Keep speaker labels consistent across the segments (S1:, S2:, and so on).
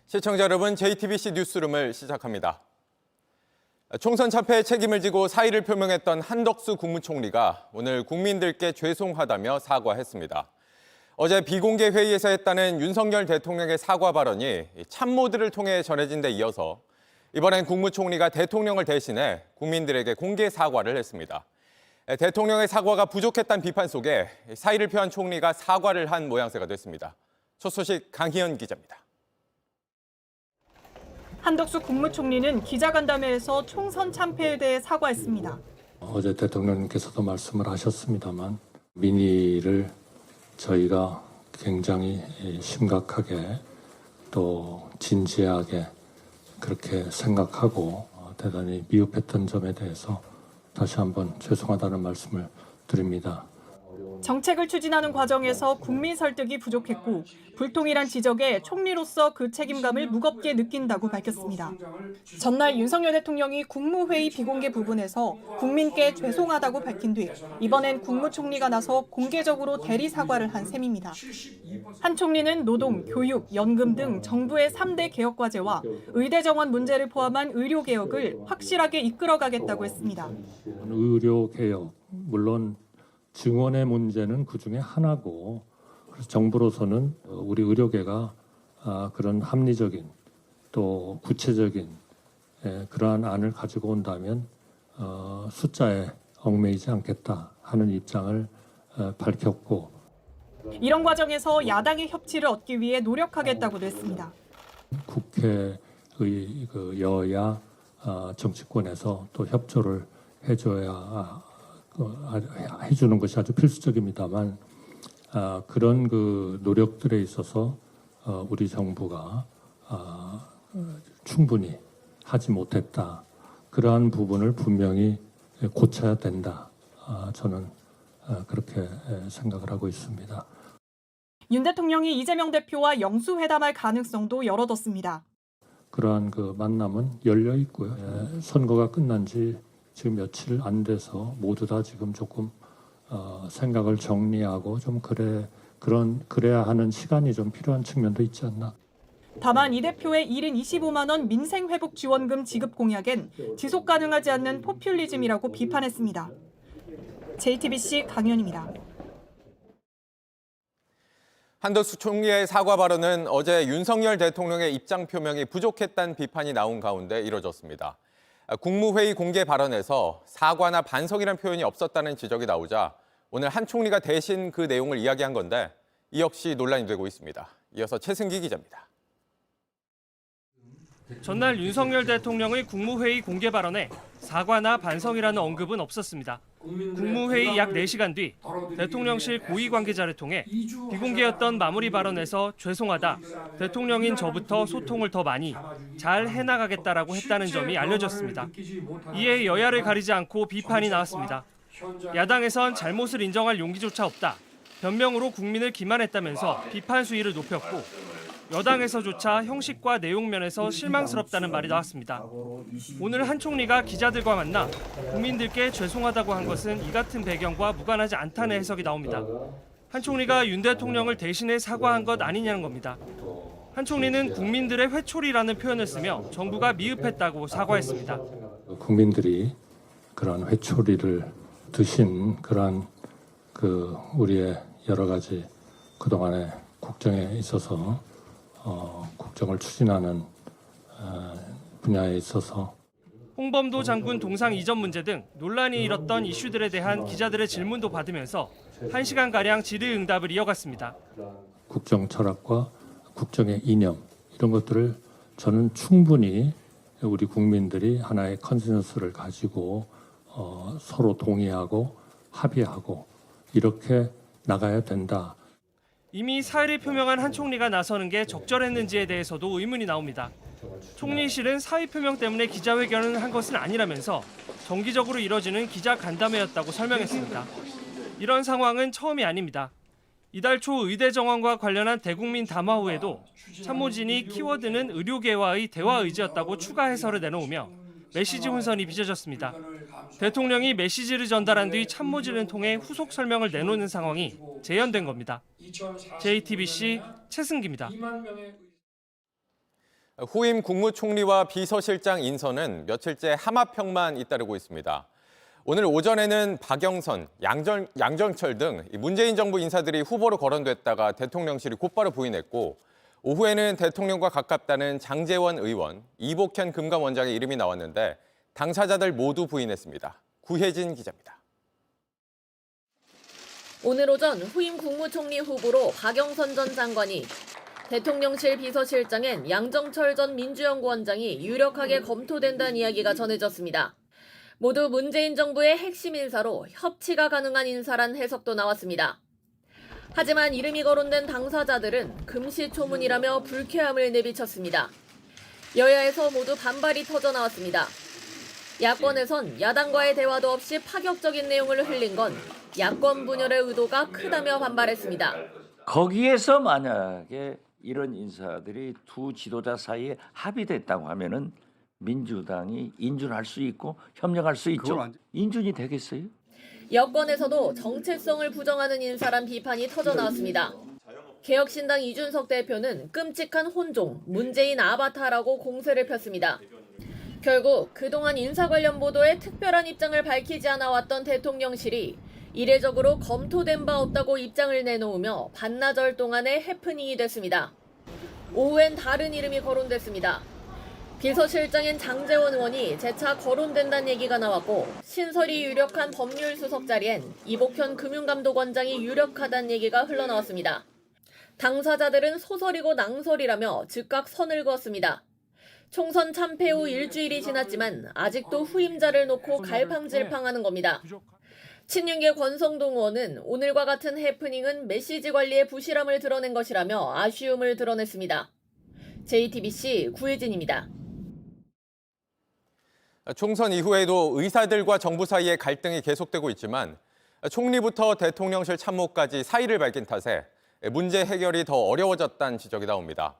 S1: 시청자 여러분, JTBC 뉴스룸을 시작합니다. 총선 참패의 책임을 지고 사의를 표명했던 한덕수 국무총리가 오늘 국민들께 죄송하다며 사과했습니다. 어제 비공개 회의에서 했다는 윤석열 대통령의 사과 발언이 참모들을 통해 전해진 데 이어서 이번엔 국무총리가 대통령을 대신해 국민들에게 공개 사과를 했습니다. 대통령의 사과가 부족했다는 비판 속에 사의를 표한 총리가 사과를 한 모양새가 됐습니다. 첫 소식 강희연 기자입니다.
S2: 한덕수 국무총리는 기자간담회에서 총선 참패에 대해 사과했습니다.
S3: 어제 대통령님께서도 말씀을 하셨습니다만 민의를 저희가 굉장히 심각하게 또 진지하게 그렇게 생각하고 대단히 미흡했던 점에 대해서 다시 한번 죄송하다는 말씀을 드립니다.
S2: 정책을 추진하는 과정에서 국민 설득이 부족했고 불통일한 지적에 총리로서 그 책임감을 무겁게 느낀다고 밝혔습니다. 전날 윤석열 대통령이 국무회의 비공개 부분에서 국민께 죄송하다고 밝힌 뒤 이번엔 국무총리가 나서 공개적으로 대리 사과를 한 셈입니다. 한 총리는 노동, 교육, 연금 등 정부의 3대 개혁 과제와 의대 정원 문제를 포함한 의료 개혁을 확실하게 이끌어가겠다고 했습니다.
S3: 의료 개혁, 물론 증원의 문제는 그중에 하나고, 그래서 정부로서는 우리 의료계가 그런 합리적인 또 구체적인 그러한 안을 가지고 온다면 숫자에 얽매이지 않겠다 하는 입장을 밝혔고,
S2: 이런 과정에서 야당의 협치를 얻기 위해 노력하겠다고도 했습니다.
S3: 국회의 그 여야 정치권에서 또 협조를 해주는 것이 아주 필수적입니다만 그런 그 노력들에 있어서 우리 정부가 충분히 하지 못했다. 그러한 부분을 분명히 고쳐야 된다. 저는 그렇게 생각을 하고 있습니다.
S2: 윤 대통령이 이재명 대표와 영수회담할 가능성도 열어뒀습니다.
S3: 그러한 그 만남은 열려 있고요. 선거가 끝난 지 지금 며칠 안 돼서 모두 다 지금 조금 생각을 정리하고 좀 그래야 하는 시간이 좀 필요한 측면도 있지 않나.
S2: 다만 이 대표의 1인 25만 원 민생회복 지원금 지급 공약엔 지속 가능하지 않는 포퓰리즘이라고 비판했습니다. JTBC 강연입니다.
S1: 한덕수 총리의 사과 발언은 어제 윤석열 대통령의 입장 표명이 부족했다는 비판이 나온 가운데 이뤄졌습니다. 국무회의 공개 발언에서 사과나 반성이라는 표현이 없었다는 지적이 나오자 오늘 한 총리가 대신 그 내용을 이야기한 건데 이 역시 논란이 되고 있습니다. 이어서 최승기 기자입니다.
S4: 전날 윤석열 대통령의 국무회의 공개 발언에 사과나 반성이라는 언급은 없었습니다. 국무회의 약 4시간 뒤 대통령실 고위 관계자를 통해 비공개였던 마무리 발언에서 죄송하다, 대통령인 저부터 소통을 더 많이 잘 해나가겠다라고 했다는 점이 알려졌습니다. 이에 여야를 가리지 않고 비판이 나왔습니다. 야당에선 잘못을 인정할 용기조차 없다, 변명으로 국민을 기만했다면서 비판 수위를 높였고 여당에서조차 형식과 내용 면에서 실망스럽다는 말이 나왔습니다. 오늘 한 총리가 기자들과 만나 국민들께 죄송하다고 한 것은 이 같은 배경과 무관하지 않다는 해석이 나옵니다. 한 총리가 윤 대통령을 대신해 사과한 것 아니냐는 겁니다. 한 총리는 국민들의 회초리라는 표현을 쓰며 정부가 미흡했다고 사과했습니다.
S3: 국민들이 그런 회초리를 드신 그러한 우리의 여러 가지 그동안의 국정에 있어서 국정을 추진하는 분야에 있어서
S4: 홍범도 장군 동상 이전 문제 등 논란이 일었던 이슈들에 대한 기자들의 질문도 받으면서 1시간가량 질의응답을 이어갔습니다.
S3: 국정 철학과 국정의 이념 이런 것들을 저는 충분히 우리 국민들이 하나의 컨센서스를 가지고 서로 동의하고 합의하고 이렇게 나가야 된다.
S4: 이미 사의를 표명한 한 총리가 나서는 게 적절했는지에 대해서도 의문이 나옵니다. 총리실은 사의 표명 때문에 기자회견을 한 것은 아니라면서 정기적으로 이뤄지는 기자간담회였다고 설명했습니다. 이런 상황은 처음이 아닙니다. 이달 초 의대 정원과 관련한 대국민 담화 후에도 참모진이 키워드는 의료계와의 대화 의지였다고 추가 해설을 내놓으며 메시지 혼선이 빚어졌습니다. 대통령이 메시지를 전달한 뒤 참모진을 통해 후속 설명을 내놓는 상황이 재현된 겁니다. JTBC 최승기입니다.
S1: 후임 국무총리와 비서실장 인선은 며칠째 하마평만 잇따르고 있습니다. 오늘 오전에는 박영선, 양정철 등 문재인 정부 인사들이 후보로 거론됐다가 대통령실이 곧바로 부인했고, 오후에는 대통령과 가깝다는 장제원 의원, 이복현 금감원장의 이름이 나왔는데 당사자들 모두 부인했습니다. 구혜진 기자입니다.
S5: 오늘 오전 후임 국무총리 후보로 박영선 전 장관이, 대통령실 비서실장엔 양정철 전 민주연구원장이 유력하게 검토된다는 이야기가 전해졌습니다. 모두 문재인 정부의 핵심 인사로 협치가 가능한 인사란 해석도 나왔습니다. 하지만 이름이 거론된 당사자들은 금시초문이라며 불쾌함을 내비쳤습니다. 여야에서 모두 반발이 터져나왔습니다. 야권에선 야당과의 대화도 없이 파격적인 내용을 흘린 건 야권 분열의 의도가 크다며 반발했습니다.
S6: 거기에서 만약에 이런 인사들이 두 지도자 사이에 합의됐다고 하면은 민주당이 인준할 수 있고 협력할 수 있죠. 인준이 되겠어요?
S5: 여권에서도 정체성을 부정하는 인사란 비판이 터져나왔습니다. 개혁신당 이준석 대표는 끔찍한 혼종, 문재인 아바타라고 공세를 폈습니다. 결국 그동안 인사 관련 보도에 특별한 입장을 밝히지 않아 왔던 대통령실이 이례적으로 검토된 바 없다고 입장을 내놓으며 반나절 동안의 해프닝이 됐습니다. 오후엔 다른 이름이 거론됐습니다. 비서실장인 장제원 의원이 재차 거론된다는 얘기가 나왔고, 신설이 유력한 법률수석 자리엔 이복현 금융감독원장이 유력하다는 얘기가 흘러나왔습니다. 당사자들은 소설이고 낭설이라며 즉각 선을 그었습니다. 총선 참패 후 일주일이 지났지만 아직도 후임자를 놓고 갈팡질팡하는 겁니다. 친윤계 권성동 의원은 오늘과 같은 해프닝은 메시지 관리의 부실함을 드러낸 것이라며 아쉬움을 드러냈습니다. JTBC 구혜진입니다.
S1: 총선 이후에도 의사들과 정부 사이의 갈등이 계속되고 있지만 총리부터 대통령실 참모까지 사의를 밝힌 탓에 문제 해결이 더 어려워졌다는 지적이 나옵니다.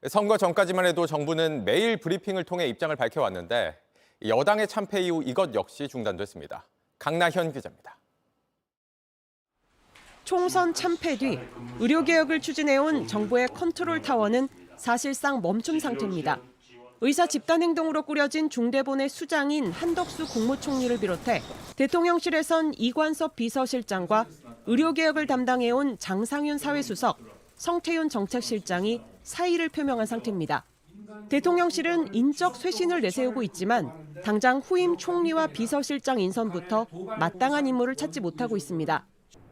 S1: 선거 전까지만 해도 정부는 매일 브리핑을 통해 입장을 밝혀왔는데 여당의 참패 이후 이것 역시 중단됐습니다. 강나현 기자입니다.
S7: 총선 참패 뒤 의료개혁을 추진해온 정부의 컨트롤 타워는 사실상 멈춘 상태입니다. 의사 집단행동으로 꾸려진 중대본의 수장인 한덕수 국무총리를 비롯해 대통령실에선 이관섭 비서실장과 의료개혁을 담당해온 장상윤 사회수석, 성태윤 정책실장이 사의를 표명한 상태입니다. 대통령실은 인적 쇄신을 내세우고 있지만 당장 후임 총리와 비서실장 인선부터 마땅한 인물을 찾지 못하고 있습니다.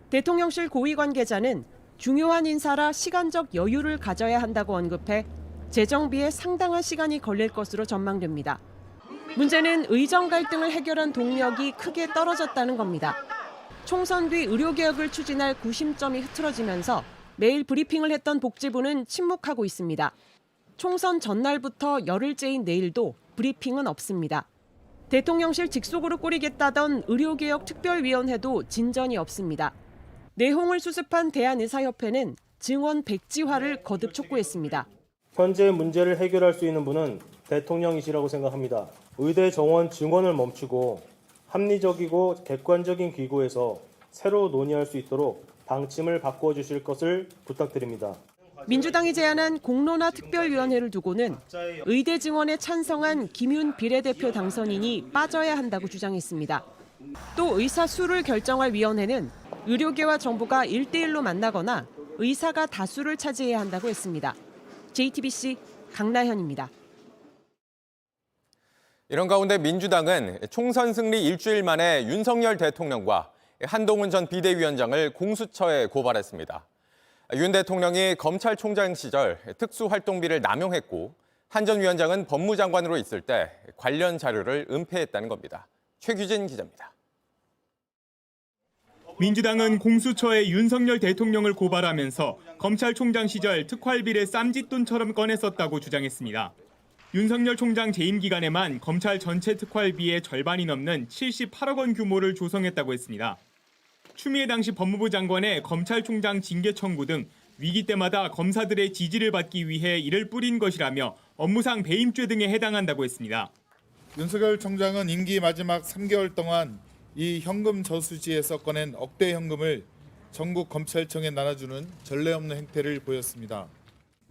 S7: 대통령실 고위 관계자는 중요한 인사라 시간적 여유를 가져야 한다고 언급해 재정비에 상당한 시간이 걸릴 것으로 전망됩니다. 문제는 의정 갈등을 해결한 동력이 크게 떨어졌다는 겁니다. 총선 뒤 의료개혁을 추진할 구심점이 흐트러지면서 매일 브리핑을 했던 복지부는 침묵하고 있습니다. 총선 전날부터 열흘째인 내일도 브리핑은 없습니다. 대통령실 직속으로 꾸리겠다던 의료개혁 특별위원회도 진전이 없습니다. 내홍을 수습한 대한의사협회는 증원 백지화를 거듭 촉구했습니다.
S8: 현재 문제를 해결할 수 있는 분은 대통령이시라고 생각합니다. 의대 정원 증원을 멈추고 합리적이고 객관적인 기구에서 새로 논의할 수 있도록 방침을 바꿔주실 것을 부탁드립니다.
S7: 민주당이 제안한 공론화 특별위원회를 두고는 의대 증원에 찬성한 김윤 비례대표 당선인이 빠져야 한다고 주장했습니다. 또 의사 수를 결정할 위원회는 의료계와 정부가 1대1로 만나거나 의사가 다수를 차지해야 한다고 했습니다. JTBC 강나현입니다.
S1: 이런 가운데 민주당은 총선 승리 일주일 만에 윤석열 대통령과 한동훈 전 비대위원장을 공수처에 고발했습니다. 윤 대통령이 검찰총장 시절 특수활동비를 남용했고 한 전 위원장은 법무장관으로 있을 때 관련 자료를 은폐했다는 겁니다. 최규진 기자입니다.
S9: 민주당은 공수처에 윤석열 대통령을 고발하면서 검찰총장 시절 특활비를 쌈짓돈처럼 꺼냈었다고 주장했습니다. 윤석열 총장 재임 기간에만 검찰 전체 특활비의 절반이 넘는 78억 원 규모를 조성했다고 했습니다. 추미애 당시 법무부 장관의 검찰총장 징계 청구 등 위기 때마다 검사들의 지지를 받기 위해 이를 뿌린 것이라며 업무상 배임죄 등에 해당한다고 했습니다.
S10: 윤석열 총장은 임기 마지막 3개월 동안 이 현금 저수지에서 꺼낸 억대 현금을 전국 검찰청에 나눠주는 전례 없는 행태를 보였습니다.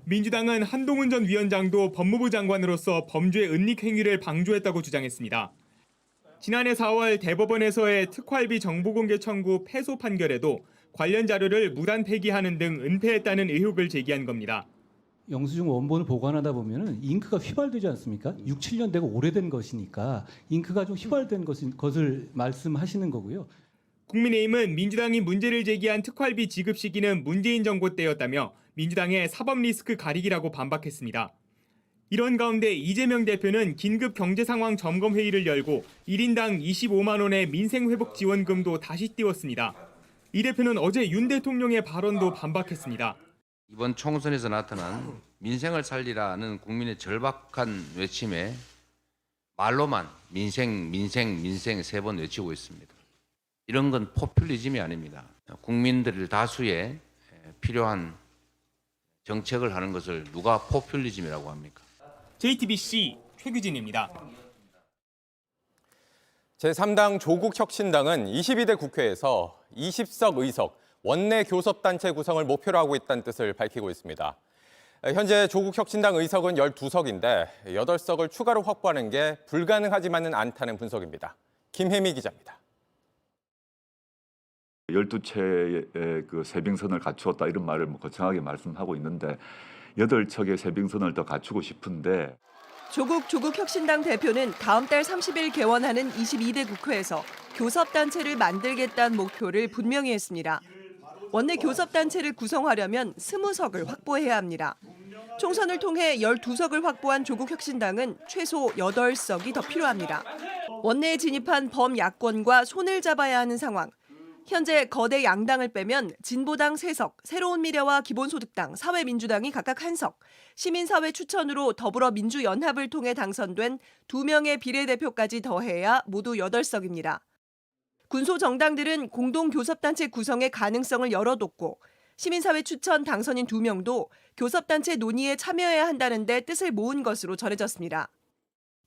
S9: 민주당은 한동훈 전 위원장도 법무부 장관으로서 범죄 은닉 행위를 방조했다고 주장했습니다. 지난해 4월 대법원에서의 특활비 정보공개 청구 패소 판결에도 관련 자료를 무단 폐기하는 등 은폐했다는 의혹을 제기한 겁니다.
S11: 영수증 원본을 보관하다 보면은 잉크가 휘발되지 않습니까? 6, 7년 되고 오래된 것이니까 잉크가 좀 휘발된 것을 말씀하시는 거고요.
S9: 국민의힘은 민주당이 문제를 제기한 특활비 지급 시기는 문재인 정부 때였다며 민주당의 사법 리스크 가리기라고 반박했습니다. 이런 가운데 이재명 대표는 긴급 경제 상황 점검 회의를 열고 1인당 25만 원의 민생회복 지원금도 다시 띄웠습니다. 이 대표는 어제 윤 대통령의 발언도 반박했습니다.
S12: 이번 총선에서 나타난 민생을 살리라는 국민의 절박한 외침에 말로만 민생, 민생, 민생 3번 외치고 있습니다. 이런 건 포퓰리즘이 아닙니다. 국민들 다수의 필요한 정책을 하는 것을 누가 포퓰리즘이라고 합니까?
S9: JTBC 최규진입니다.
S1: 제3당 조국혁신당은 22대 국회에서 20석 의석, 원내 교섭단체 구성을 목표로 하고 있다는 뜻을 밝히고 있습니다. 현재 조국혁신당 의석은 12석인데 8석을 추가로 확보하는 게 불가능하지만은 않다는 분석입니다. 김혜미 기자입니다.
S13: 12채의 그 세빙선을 갖추었다 이런 말을 거창하게 말씀하고 있는데 8척의 세빙선을 더 갖추고 싶은데
S7: 조국혁신당 대표는 다음 달 30일 개원하는 22대 국회에서 교섭단체를 만들겠다는 목표를 분명히 했습니다. 원내 교섭단체를 구성하려면 20석을 확보해야 합니다. 총선을 통해 12석을 확보한 조국혁신당은 최소 8석이 더 필요합니다. 원내에 진입한 범야권과 손을 잡아야 하는 상황. 현재 거대 양당을 빼면 진보당 3석, 새로운 미래와 기본소득당, 사회민주당이 각각 1석, 시민사회 추천으로 더불어민주연합을 통해 당선된 2명의 비례대표까지 더해야 모두 8석입니다. 군소정당들은 공동교섭단체 구성의 가능성을 열어뒀고 시민사회 추천 당선인 2명도 교섭단체 논의에 참여해야 한다는 데 뜻을 모은 것으로 전해졌습니다.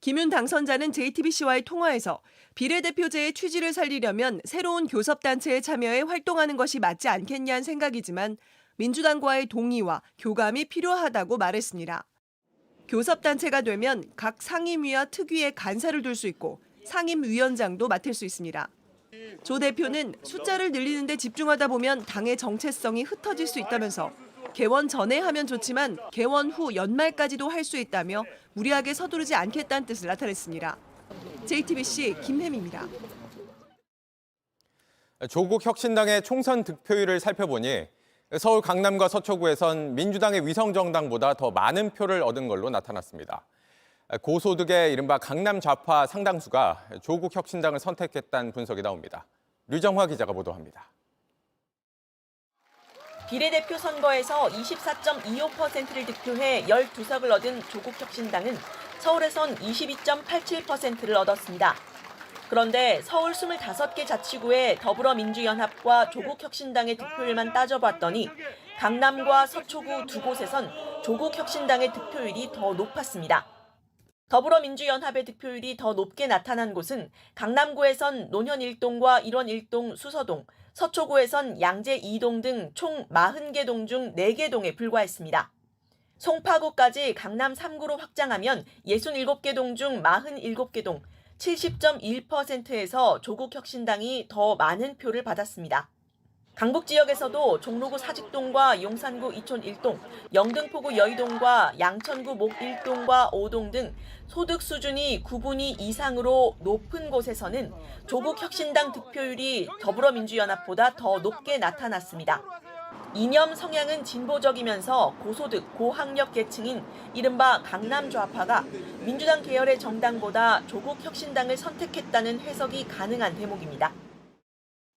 S7: 김윤 당선자는 JTBC와의 통화에서 비례대표제의 취지를 살리려면 새로운 교섭단체에 참여해 활동하는 것이 맞지 않겠냐는 생각이지만 민주당과의 동의와 교감이 필요하다고 말했습니다. 교섭단체가 되면 각 상임위와 특위에 간사를 둘 수 있고 상임위원장도 맡을 수 있습니다. 조 대표는 숫자를 늘리는 데 집중하다 보면 당의 정체성이 흩어질 수 있다면서 개원 전에 하면 좋지만 개원 후 연말까지도 할 수 있다며 무리하게 서두르지 않겠다는 뜻을 나타냈습니다. JTBC 김혜미입니다.
S1: 조국혁신당의 총선 득표율을 살펴보니 서울 강남과 서초구에선 민주당의 위성정당보다 더 많은 표를 얻은 걸로 나타났습니다. 고소득의 이른바 강남 좌파 상당수가 조국혁신당을 선택했다는 분석이 나옵니다. 류정화 기자가 보도합니다.
S5: 비례대표 선거에서 24.25%를 득표해 12석을 얻은 조국혁신당은 서울에선 22.87%를 얻었습니다. 그런데 서울 25개 자치구의 더불어민주연합과 조국혁신당의 득표율만 따져봤더니 강남과 서초구 두 곳에선 조국혁신당의 득표율이 더 높았습니다. 더불어민주연합의 득표율이 더 높게 나타난 곳은 강남구에선 논현 1동과 일원 1동 수서동, 서초구에선 양재 2동 등 총 40개 동 중 4개 동에 불과했습니다. 송파구까지 강남 3구로 확장하면 67개 동 중 47개 동, 70.1%에서 조국혁신당이 더 많은 표를 받았습니다. 강북 지역에서도 종로구 사직동과 용산구 이촌 1동, 영등포구 여의동과 양천구 목 1동과 5동 등 소득 수준이 9분위 이상으로 높은 곳에서는 조국혁신당 득표율이 더불어민주연합보다 더 높게 나타났습니다. 이념 성향은 진보적이면서 고소득, 고학력 계층인 이른바 강남 좌파가 민주당 계열의 정당보다 조국혁신당을 선택했다는 해석이 가능한 대목입니다.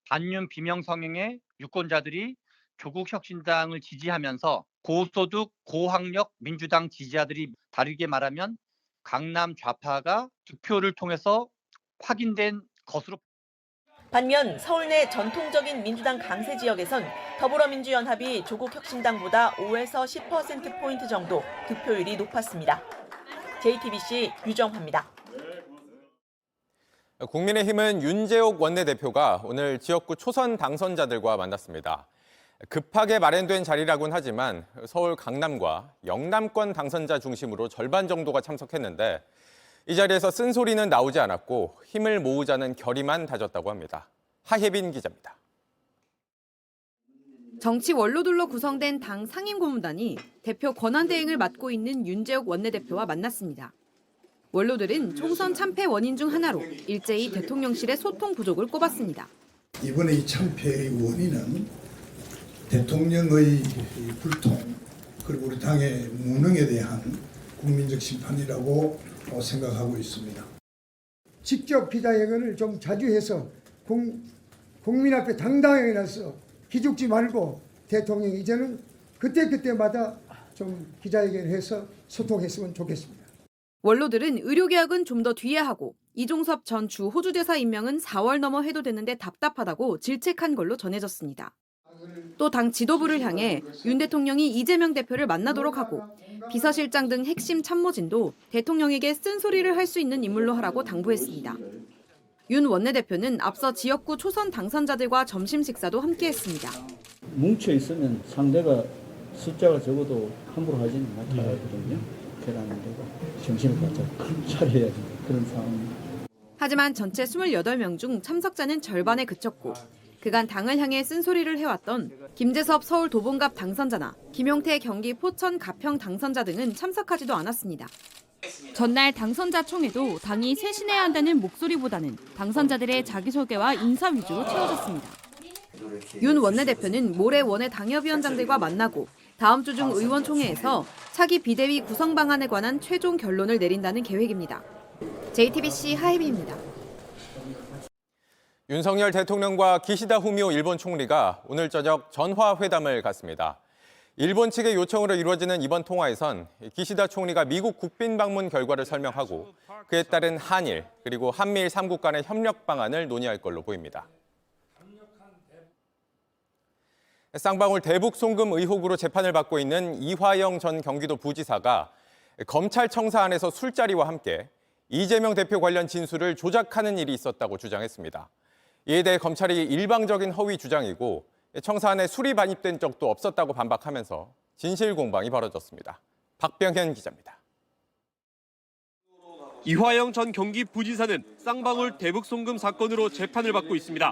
S14: 반윤 비명 성향의 유권자들이 조국혁신당을 지지하면서 고소득, 고학력 민주당 지지자들이 다르게 말하면 강남 좌파가 득표를 통해서 확인된 것으로.
S5: 반면 서울 내 전통적인 민주당 강세 지역에선 더불어민주연합이 조국혁신당보다 5에서 10%포인트 정도 득표율이 높았습니다. JTBC 유정화입니다.
S1: 국민의힘은 윤재옥 원내대표가 오늘 지역구 초선 당선자들과 만났습니다. 급하게 마련된 자리라고는 하지만 서울 강남과 영남권 당선자 중심으로 절반 정도가 참석했는데 이 자리에서 쓴소리는 나오지 않았고 힘을 모으자는 결의만 다졌다고 합니다. 하혜빈 기자입니다.
S15: 정치 원로들로 구성된 당 상임고문단이 대표 권한대행을 맡고 있는 윤재욱 원내대표와 만났습니다. 원로들은 총선 참패 원인 중 하나로 일제히 대통령실의 소통 부족을 꼽았습니다.
S16: 이번에 이 참패의 원인은 대통령의 불통 그리고 우리 당의 무능에 대한 국민적 심판이라고 생각하고 있습니다.
S17: 직접 기자회견을 좀 자주 해서 국민 앞에 당당하게 나서 기죽지 말고 대통령 이제는 그때마다 좀 기자회견을 해서 소통했으면 좋겠습니다.
S15: 원로들은 의료개혁은 좀 더 뒤에 하고 이종섭 전 주 호주대사 임명은 4월 넘어 해도 되는데 답답하다고 질책한 걸로 전해졌습니다. 또 당 지도부를 향해 윤 대통령이 이재명 대표를 만나도록 하고 비서실장 등 핵심 참모진도 대통령에게 쓴소리를 할 수 있는 인물로 하라고 당부했습니다. 윤 원내대표는 앞서 지역구 초선 당선자들과 점심 식사도 함께했습니다.
S18: 뭉쳐 있으면 상대가 숫자가 적어도 함부로 하지는 못하거든요. 계란대가 정신을 바짝 차려야 된다. 그런 상황입니다.
S15: 하지만 전체 28명 중 참석자는 절반에 그쳤고 그간 당을 향해 쓴소리를 해왔던 김재섭 서울 도봉갑 당선자나 김용태 경기 포천 가평 당선자 등은 참석하지도 않았습니다. 전날 당선자 총회도 당이 쇄신해야 한다는 목소리보다는 당선자들의 자기소개와 인사 위주로 채워졌습니다. 윤 원내대표는 모레 원외 당협위원장들과 만나고 다음 주 중 의원총회에서 차기 비대위 구성 방안에 관한 최종 결론을 내린다는 계획입니다. JTBC 하혜빈입니다.
S1: 윤석열 대통령과 기시다 후미오 일본 총리가 오늘 저녁 전화회담을 갖습니다. 일본 측의 요청으로 이루어지는 이번 통화에선 기시다 총리가 미국 국빈 방문 결과를 설명하고 그에 따른 한일 그리고 한미일 3국 간의 협력 방안을 논의할 걸로 보입니다. 쌍방울 대북 송금 의혹으로 재판을 받고 있는 이화영 전 경기도 부지사가 검찰청사 안에서 술자리와 함께 이재명 대표 관련 진술을 조작하는 일이 있었다고 주장했습니다. 이에 대해 검찰이 일방적인 허위 주장이고 청사 안에 술이 반입된 적도 없었다고 반박하면서 진실 공방이 벌어졌습니다. 박병현 기자입니다.
S19: 이화영 전 경기 부지사는 쌍방울 대북 송금 사건으로 재판을 받고 있습니다.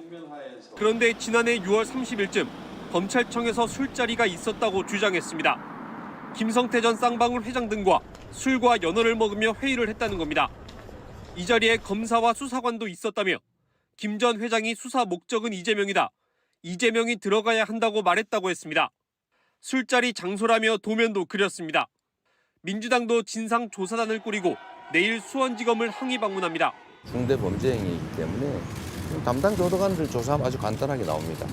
S19: 그런데 지난해 6월 30일쯤 검찰청에서 술자리가 있었다고 주장했습니다. 김성태 전 쌍방울 회장 등과 술과 연어를 먹으며 회의를 했다는 겁니다. 이 자리에 검사와 수사관도 있었다며 김 전 회장이 수사 목적은 이재명이다. 이재명이 들어가야 한다고 말했다고 했습니다. 술자리 장소라며 도면도 그렸습니다. 민주당도 진상조사단을 꾸리고 내일 수원지검을 항의 방문합니다.
S20: 중대범죄 행위이기 때문에 담당 교도관들 조사하면 아주 간단하게 나옵니다.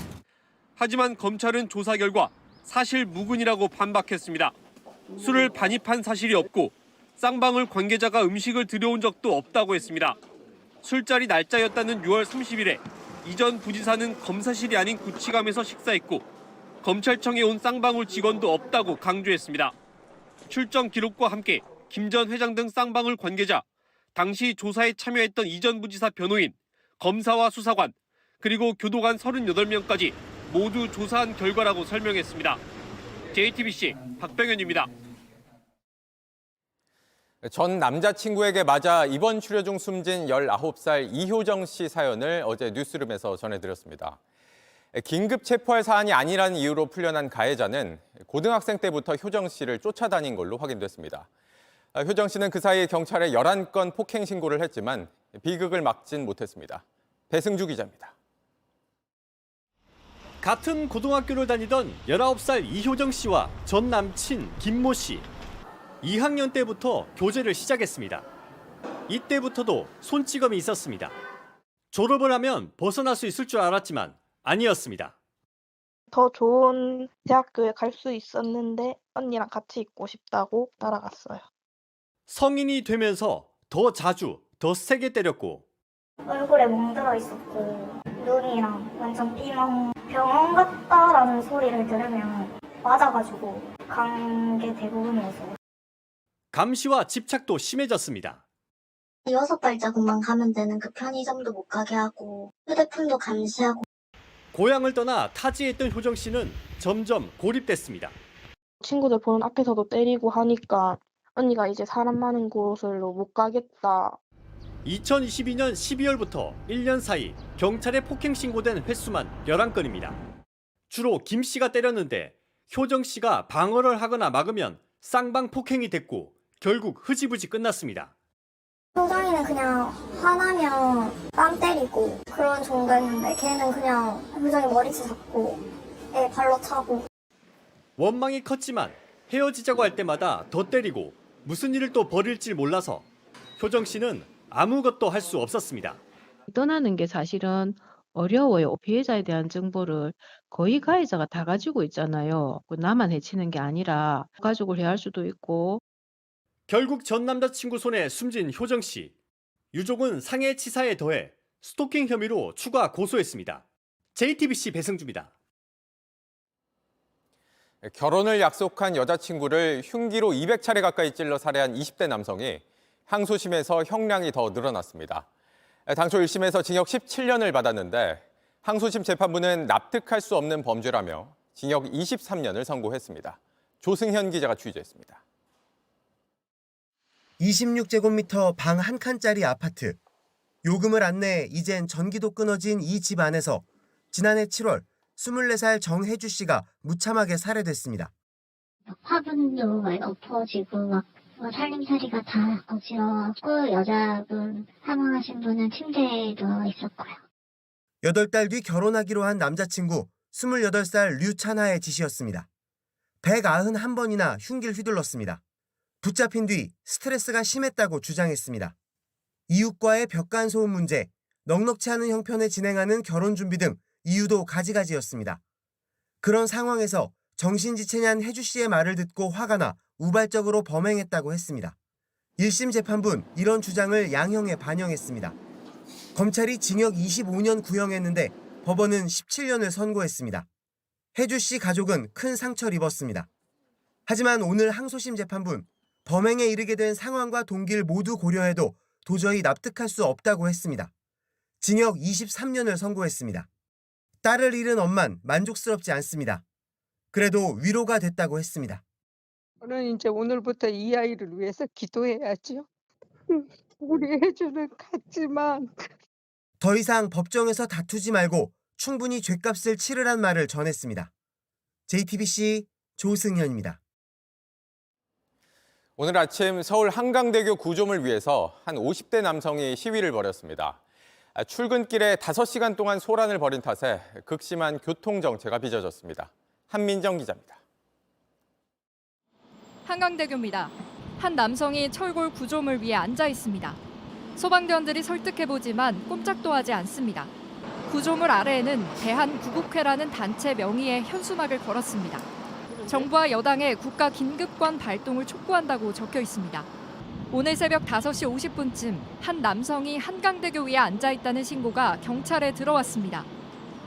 S19: 하지만 검찰은 조사 결과 사실 무근이라고 반박했습니다. 술을 반입한 사실이 없고 쌍방울 관계자가 음식을 들여온 적도 없다고 했습니다. 술자리 날짜였다는 6월 30일에 이전 부지사는 검사실이 아닌 구치감에서 식사했고 검찰청에 온 쌍방울 직원도 없다고 강조했습니다. 출정 기록과 함께 김 전 회장 등 쌍방울 관계자, 당시 조사에 참여했던 이전 부지사 변호인, 검사와 수사관, 그리고 교도관 38명까지 모두 조사한 결과라고 설명했습니다. JTBC 박병현입니다.
S1: 전 남자친구에게 맞아 입원 치료 중 숨진 19살 이효정 씨 사연을 어제 뉴스룸에서 전해드렸습니다. 긴급 체포할 사안이 아니라는 이유로 풀려난 가해자는 고등학생 때부터 효정 씨를 쫓아다닌 걸로 확인됐습니다. 효정 씨는 그 사이 경찰에 11건 폭행 신고를 했지만 비극을 막진 못했습니다. 배승주 기자입니다.
S21: 같은 고등학교를 다니던 19살 이효정 씨와 전 남친 김모 씨. 2학년 때부터 교제를 시작했습니다. 이때부터도 손찌검이 있었습니다. 졸업을 하면 벗어날 수 있을 줄 알았지만 아니었습니다.
S22: 더 좋은 대학교에 갈 수 있었는데 언니랑 같이 있고 싶다고 따라갔어요.
S21: 성인이 되면서 더 자주, 더 세게 때렸고
S23: 얼굴에 멍들어 있었고 눈이랑 완전 피멍 병원 갔다라는 소리를 들으면 맞아가지고 간 게 대부분이었어요.
S21: 감시와 집착도 심해졌습니다.
S23: 6발자국만 가면 되는 그 편의점도 못 가게 하고 휴대폰도 감시하고
S21: 고향을 떠나 타지에 있던 효정 씨는 점점 고립됐습니다.
S22: 친구들 보는 앞에서도 때리고 하니까 언니가 이제 사람 많은 곳으로 못 가겠다.
S21: 2022년 12월부터 1년 사이 경찰에 폭행 신고된 횟수만 11건입니다. 주로 김 씨가 때렸는데 효정 씨가 방어를 하거나 막으면 쌍방 폭행이 됐고 결국 흐지부지 끝났습니다.
S23: 효정이는 그냥 화나면 뺨 때리고 그런 정도였는데 걔는 그냥 효정이 머리채 잡고 애 발로 차고.
S21: 원망이 컸지만 헤어지자고 할 때마다 더 때리고 무슨 일을 또 벌일지 몰라서 효정 씨는 아무것도 할 수 없었습니다.
S2: 떠나는 게 사실은 어려워요. 피해자에 대한 정보를 거의 가해자가 다 가지고 있잖아요. 나만 해치는 게 아니라 가족을 해야 할 수도 있고.
S21: 결국 전 남자친구 손에 숨진 효정 씨. 유족은 상해치사에 더해 스토킹 혐의로 추가 고소했습니다. JTBC 배승주입니다.
S1: 결혼을 약속한 여자친구를 흉기로 200차례 가까이 찔러 살해한 20대 남성이 항소심에서 형량이 더 늘어났습니다. 당초 1심에서 징역 17년을 받았는데 항소심 재판부는 납득할 수 없는 범죄라며 징역 23년을 선고했습니다. 조승현 기자가 취재했습니다.
S3: 26제곱미터 방 한 칸짜리 아파트. 요금을 안 내 이젠 전기도 끊어진 이 집 안에서 지난해 7월 24살 정혜주 씨가 무참하게 살해됐습니다.
S23: 화분도 막 엎어지고 막 살림살이가 다 어지러웠고 여자분 사망하신 분은 침대에 누워 있었고요.
S3: 8달 뒤 결혼하기로 한 남자친구 28살 류찬하의 짓이었습니다. 191번이나 흉기를 휘둘렀습니다. 붙잡힌 뒤 스트레스가 심했다고 주장했습니다. 이웃과의 벽간 소음 문제, 넉넉치 않은 형편에 진행하는 결혼 준비 등 이유도 가지가지였습니다. 그런 상황에서 정신지체냐는 혜주 씨의 말을 듣고 화가 나 우발적으로 범행했다고 했습니다. 1심 재판부는 이런 주장을 양형에 반영했습니다. 검찰이 징역 25년 구형했는데 법원은 17년을 선고했습니다. 혜주 씨 가족은 큰 상처를 입었습니다. 하지만 오늘 항소심 재판부는 범행에 이르게 된 상황과 동기를 모두 고려해도 도저히 납득할 수 없다고 했습니다. 징역 23년을 선고했습니다. 딸을 잃은 엄만 만족스럽지 않습니다. 그래도 위로가 됐다고 했습니다.
S4: 저는 이제 오늘부터 이 아이를 위해서 기도해야죠. 우리 혜주는 갔지만
S3: 더 이상 법정에서 다투지 말고 충분히 죗값을 치르란 말을 전했습니다. JTBC 조승현입니다.
S1: 오늘 아침 서울 한강대교 구조물 위에서 한 50대 남성이 시위를 벌였습니다. 출근길에 5시간 동안 소란을 벌인 탓에 극심한 교통정체가 빚어졌습니다. 한민정 기자입니다.
S24: 한강대교입니다. 한 남성이 철골 구조물 위에 앉아 있습니다. 소방대원들이 설득해보지만 꼼짝도 하지 않습니다. 구조물 아래에는 대한구국회라는 단체 명의의 현수막을 걸었습니다. 정부와 여당의 국가 긴급권 발동을 촉구한다고 적혀 있습니다. 오늘 새벽 5시 50분쯤 한 남성이 한강대교 위에 앉아 있다는 신고가 경찰에 들어왔습니다.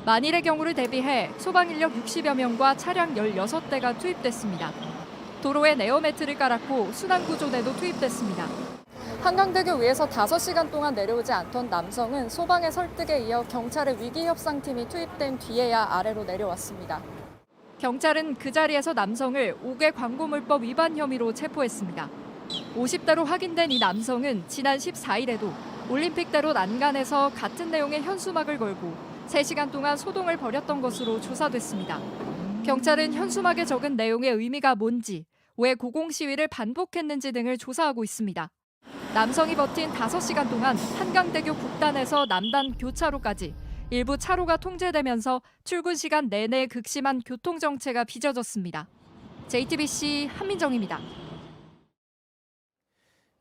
S24: 만일의 경우를 대비해 소방 인력 60여 명과 차량 16대가 투입됐습니다. 도로에 네오매트를 깔았고 순환구조대도 투입됐습니다. 한강대교 위에서 5시간 동안 내려오지 않던 남성은 소방의 설득에 이어 경찰의 위기협상팀이 투입된 뒤에야 아래로 내려왔습니다. 경찰은 그 자리에서 남성을 5개 광고물법 위반 혐의로 체포했습니다. 50대로 확인된 이 남성은 지난 14일에도 올림픽대로 난간에서 같은 내용의 현수막을 걸고 3시간 동안 소동을 벌였던 것으로 조사됐습니다. 경찰은 현수막에 적은 내용의 의미가 뭔지, 왜 고공시위를 반복했는지 등을 조사하고 있습니다. 남성이 버틴 5시간 동안 한강대교 북단에서 남단 교차로까지 일부 차로가 통제되면서 출근 시간 내내 극심한 교통정체가 빚어졌습니다. JTBC 한민정입니다.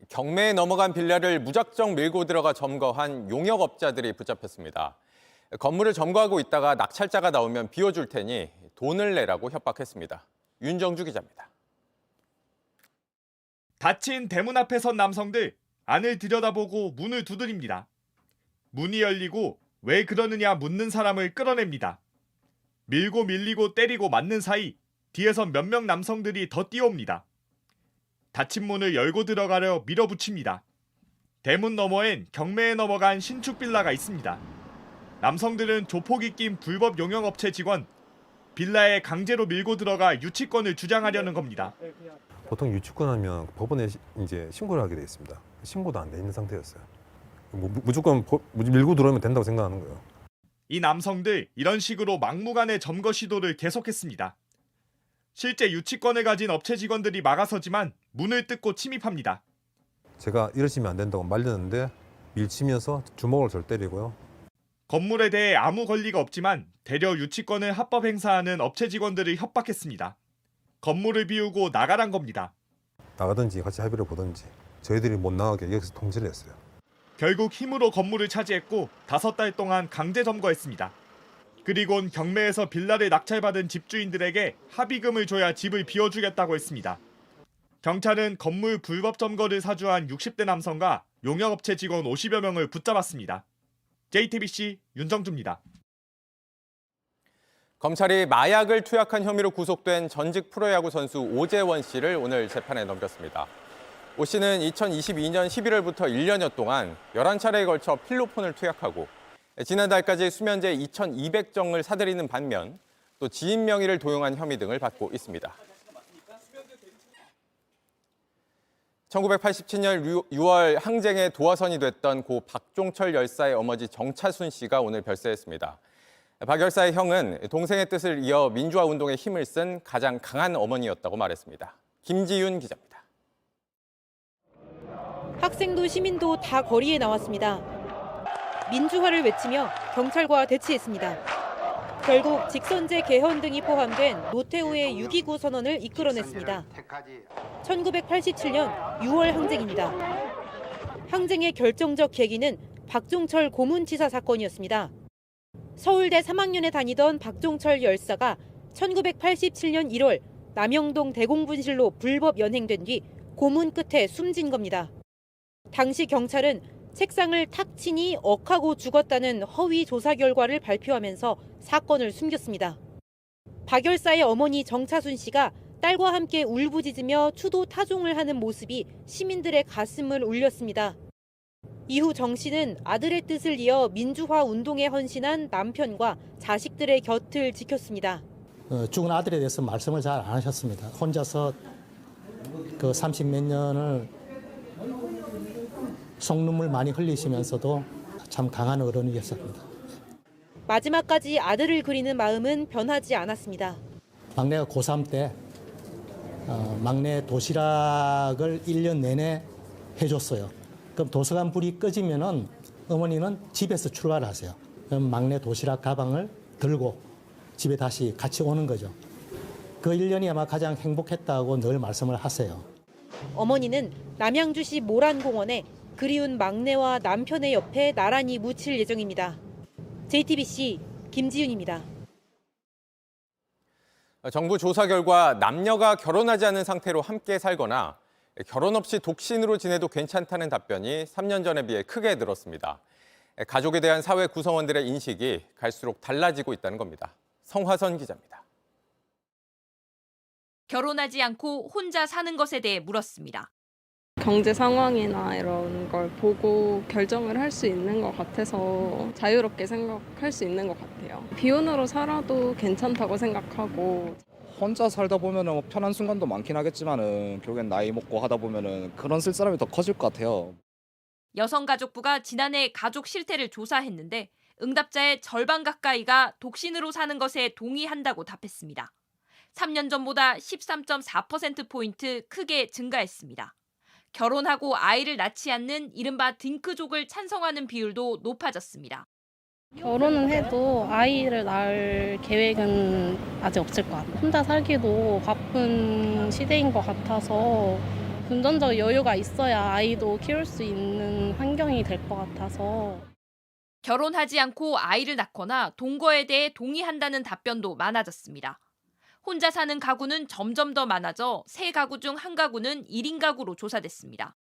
S1: 경매에 넘어간 빌라를 무작정 밀고 들어가 점거한 용역업자들이 붙잡혔습니다. 건물을 점거하고 있다가 낙찰자가 나오면 비워줄 테니 돈을 내라고 협박했습니다. 윤정주 기자입니다.
S9: 닫힌 대문 앞에 선 남성들, 안을 들여다보고 문을 두드립니다. 문이 열리고 왜 그러느냐 묻는 사람을 끌어냅니다. 밀고 밀리고 때리고 맞는 사이 뒤에서 몇 명 남성들이 더 뛰어옵니다. 닫힌 문을 열고 들어가려 밀어붙입니다. 대문 너머엔 경매에 넘어간 신축 빌라가 있습니다. 남성들은 조폭이 낀 불법 용역업체 직원, 빌라에 강제로 밀고 들어가 유치권을 주장하려는 겁니다.
S6: 보통 유치권하면 법원에 이제 신고를 하게 돼 있습니다. 신고도 안 돼 있는 상태였어요. 무조건 밀고 들어오면 된다고 생각하는 거예요.
S9: 이 남성들 이런 식으로 막무가내 점거 시도를 계속했습니다. 실제 유치권을 가진 업체 직원들이 막아서지만 문을 뜯고 침입합니다.
S6: 제가 이러시면 안 된다고 말렸는데 밀치면서 주먹을 절 때리고요.
S9: 건물에 대해 아무 권리가 없지만 대려 유치권을 합법 행사하는 업체 직원들을 협박했습니다. 건물을 비우고 나가란 겁니다.
S6: 나가든지 같이 합의를 보든지 저희들이 못 나가게 여기서 통지를 했어요.
S9: 결국 힘으로 건물을 차지했고 5달 동안 강제 점거했습니다. 그리곤 경매에서 빌라를 낙찰받은 집주인들에게 합의금을 줘야 집을 비워주겠다고 했습니다. 경찰은 건물 불법 점거를 사주한 60대 남성과 용역업체 직원 50여 명을 붙잡았습니다. JTBC 윤정주입니다.
S1: 검찰이 마약을 투약한 혐의로 구속된 전직 프로야구 선수 오재원 씨를 오늘 재판에 넘겼습니다. 오 씨는 2022년 11월부터 1년여 동안 11차례에 걸쳐 필로폰을 투약하고 지난달까지 수면제 2,200정을 사들이는 반면 또 지인 명의를 도용한 혐의 등을 받고 있습니다. 1987년 6월 항쟁의 도화선이 됐던 고 박종철 열사의 어머니 정차순 씨가 오늘 별세했습니다. 박 열사의 형은 동생의 뜻을 이어 민주화 운동에 힘을 쓴 가장 강한 어머니였다고 말했습니다. 김지윤 기자입니다.
S8: 학생도 시민도 다 거리에 나왔습니다. 민주화를 외치며 경찰과 대치했습니다. 결국 직선제 개헌 등이 포함된 노태우의 6.29 선언을 이끌어냈습니다. 1987년 6월 항쟁입니다. 항쟁의 결정적 계기는 박종철 고문치사 사건이었습니다. 서울대 3학년에 다니던 박종철 열사가 1987년 1월 남영동 대공분실로 불법 연행된 뒤 고문 끝에 숨진 겁니다. 당시 경찰은 책상을 탁 치니 억하고 죽었다는 허위 조사 결과를 발표하면서 사건을 숨겼습니다. 박 열사의 어머니 정차순 씨가 딸과 함께 울부짖으며 추도 타종을 하는 모습이 시민들의 가슴을 울렸습니다. 이후 정 씨는 아들의 뜻을 이어 민주화 운동에 헌신한 남편과 자식들의 곁을 지켰습니다.
S10: 죽은 아들에 대해서 말씀을 잘 안 하셨습니다. 혼자서 그 30몇 년을 속눈물 많이 흘리시면서도 참 강한 어른이었습니다.
S8: 마지막까지 아들을 그리는 마음은 변하지 않았습니다.
S10: 막내가 고3 때 막내 도시락을 1년 내내 해줬어요. 그럼 도서관 불이 꺼지면은 어머니는 집에서 출발을 하세요. 그럼 막내 도시락 가방을 들고 집에 다시 같이 오는 거죠. 그 1년이 아마 가장 행복했다고 늘 말씀을 하세요.
S8: 어머니는 남양주시 모란공원에 그리운 막내와 남편의 옆에 나란히 묻힐 예정입니다. JTBC 김지윤입니다.
S1: 정부 조사 결과 남녀가 결혼하지 않은 상태로 함께 살거나 결혼 없이 독신으로 지내도 괜찮다는 답변이 3년 전에 비해 크게 늘었습니다. 가족에 대한 사회 구성원들의 인식이 갈수록 달라지고 있다는 겁니다. 성화선 기자입니다.
S11: 결혼하지 않고 혼자 사는 것에 대해 물었습니다.
S25: 경제 상황이나 이런 걸 보고 결정을 할 수 있는 것 같아서 자유롭게 생각할 수 있는 것 같아요. 비혼으로 살아도 괜찮다고 생각하고.
S26: 혼자 살다 보면은 편한 순간도 많긴 하겠지만은 결국엔 나이 먹고 하다 보면은 그런 쓸사람이 더 커질 것 같아요.
S11: 여성가족부가 지난해 가족 실태를 조사했는데 응답자의 절반 가까이가 독신으로 사는 것에 동의한다고 답했습니다. 3년 전보다 13.4%포인트 크게 증가했습니다. 결혼하고 아이를 낳지 않는 이른바 딩크족을 찬성하는 비율도 높아졌습니다.
S27: 결혼은 해도 아이를 낳을 계획은 아직 없을 것 같아요. 혼자 살기도 바쁜 시대인 것 같아서 금전적 여유가 있어야 아이도 키울 수 있는 환경이 될 것 같아서.
S11: 결혼하지 않고 아이를 낳거나 동거에 대해 동의한다는 답변도 많아졌습니다. 혼자 사는 가구는 점점 더 많아져 3가구 중 1가구는 1인 가구로 조사됐습니다.